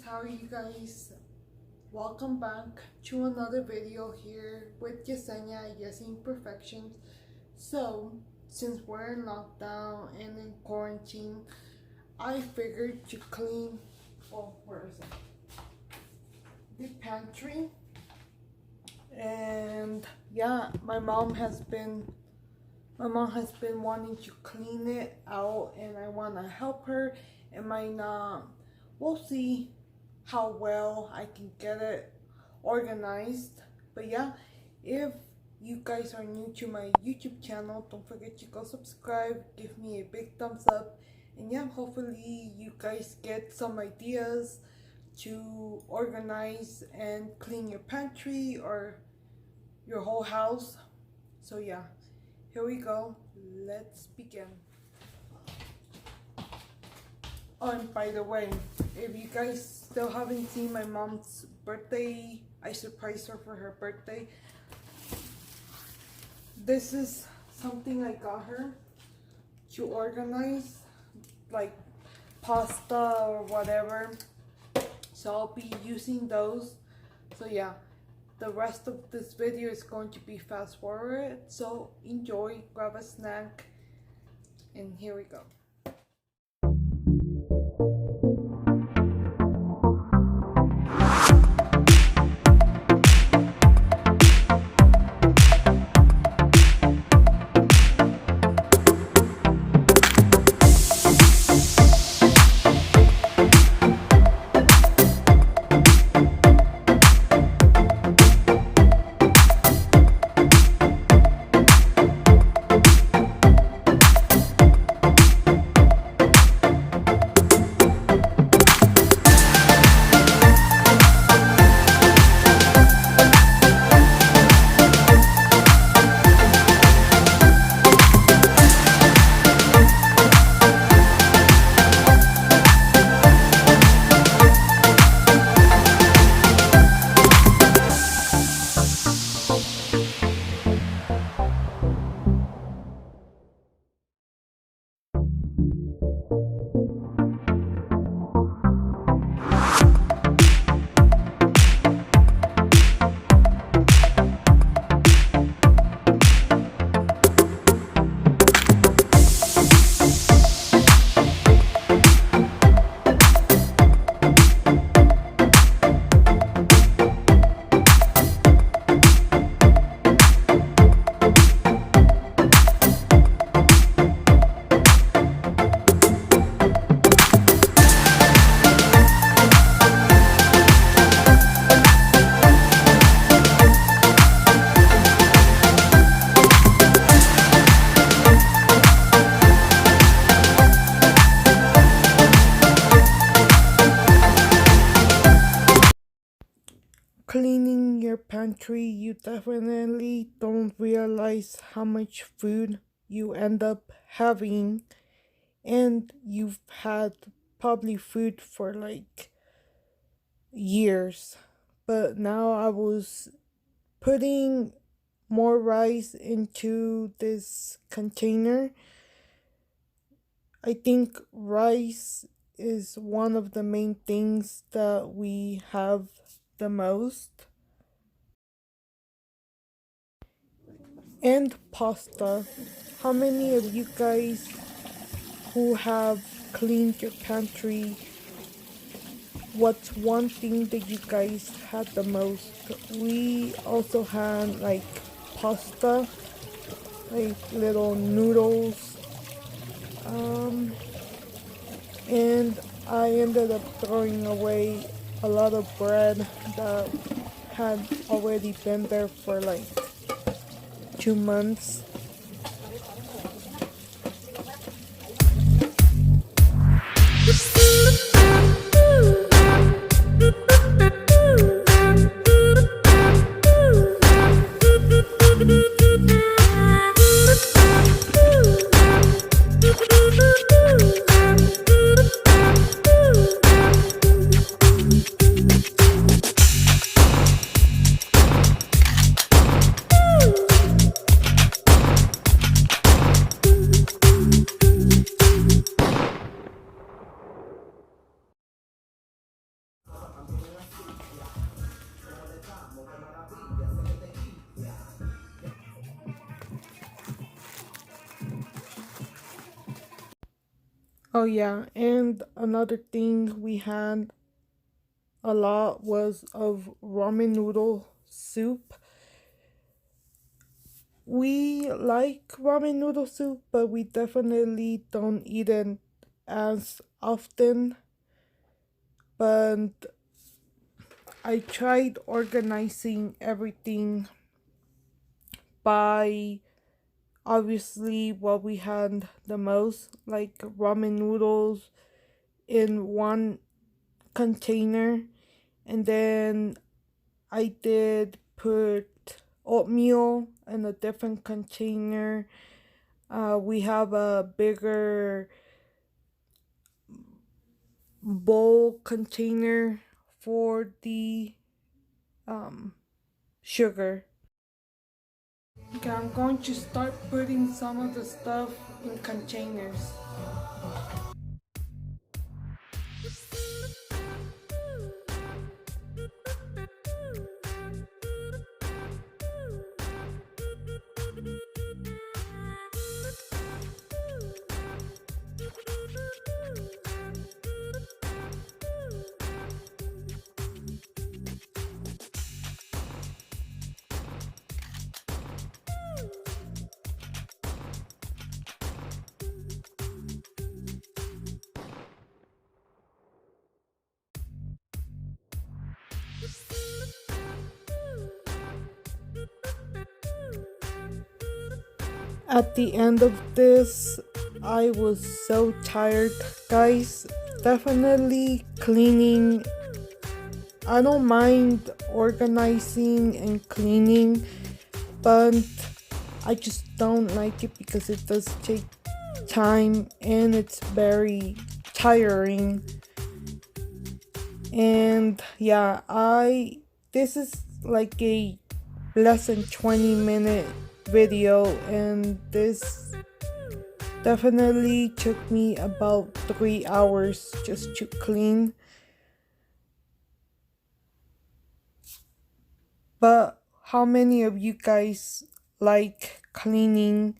how are you guys? Welcome back to another video here with Yesenia, Yessimperfect. So, since we're in lockdown and in quarantine, I figured to clean, where is it? The pantry. And yeah, my mom has been wanting to clean it out, and I want to help her. It might not, we'll see how well I can get it organized. But yeah, if you guys are new to my YouTube channel, don't forget to go subscribe, give me a big thumbs up, and yeah, hopefully you guys get some ideas to organize and clean your pantry or your whole house. So yeah, here we go, let's begin. Oh, and by the way, if you guys still haven't seen my mom's birthday, I surprised her for her birthday. This is something I got her to organize, like pasta or whatever. So I'll be using those. So yeah, the rest of this video is going to be fast forward. So enjoy, grab a snack, and here we go. Cleaning your pantry, you definitely don't realize how much food you end up having, and you've had probably food for like years. But now I was putting more rice into this container. I think rice is one of the main things that we have the most, and pasta. How many of you guys who have cleaned your pantry, what's one thing that you guys had the most? We also had like pasta, like little noodles, and I ended up throwing away a lot of bread that had already been there for like 2 months. Oh yeah, and another thing we had a lot was of ramen noodle soup. We like ramen noodle soup, but we definitely don't eat it as often. But I tried organizing everything by obviously what we had the most, like ramen noodles in one container, and then I did put oatmeal in a different container. We have a bigger bowl container for the um, sugar. Okay, I'm going to start putting some of the stuff in containers. At the end of this, I was so tired, guys. Definitely cleaning. I don't mind organizing and cleaning, but I just don't like it because it does take time and it's very tiring. And yeah, I this is like a less than 20-minute video, and this definitely took me about 3 hours just to clean. But how many of you guys like cleaning?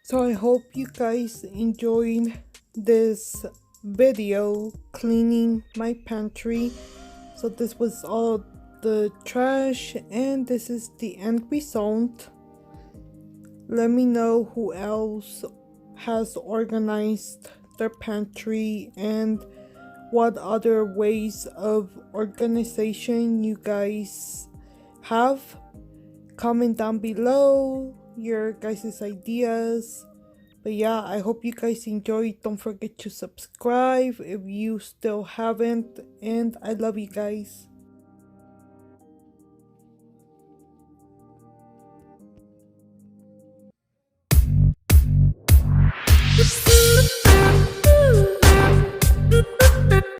So I hope you guys enjoyed this video cleaning my pantry. So this was all the trash and this is the end result. Let me know who else has organized their pantry and what other ways of organization you guys have. Comment down below your guys' ideas. But yeah, I hope you guys enjoyed. Don't forget to subscribe if you still haven't, and I love you guys.